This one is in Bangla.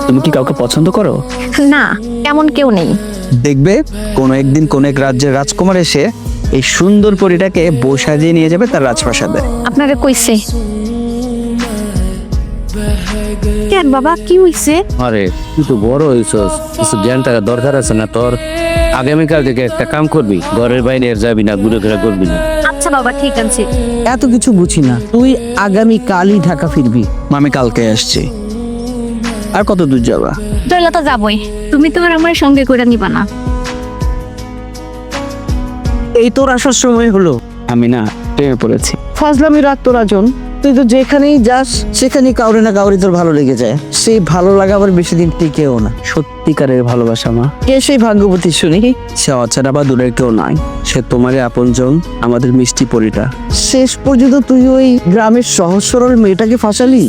তুমি কি কাউকে পছন্দ করো? না, এমন কেউ নেই। দেখবে কোনো একদিন কোন এক রাজ্যের রাজকুমার এসে এই সুন্দর পরীটাকে বউ সাজিয়ে নিয়ে যাবে তার রাজপ্রাসাদে। আপনারে কইছে কেন বাবা, কি হইছে? আরে তুই তো বড় হয়েছস, কিছু জ্ঞান টাকা দরকার আছে না তোর? আগামীকাল থেকে একটা কাম করবি, ঘরের বাইরে আর যাবি না, ঘুরে করবি না। আচ্ছা বাবা, ঠিক আছে। এত কিছু বুঝি না, তুই আগামী কালই ঢাকা ফিরবি। আমি কালকে আসছি। আর কত দূর যাবা? চলে তো যাবই, তুমি তো আর আমার সঙ্গে করে নিবা না। এই তোর আসার সময় হলো। আমি না প্রেমে পড়েছি। ফাজলামি রাখ তো রাজন, তুই তো যেখানেই যাস সেখানেই কাউরে না কাউরে তোর ভালো লেগে যায়। সেই ভালো লাগা আবার বেশি দিন টিকেও না। সত্যিকারের ভালোবাসা মা, কে সেই ভাগ্যবতী শুনি? সে অছাড়া বা দূরের কেউ নয়, সে তোমারই আপনজন, আমাদের মিষ্টি পরীটা। শেষ পর্যন্ত তুই ওই গ্রামের সহজ সরল মেয়েটাকে ফাঁসালি।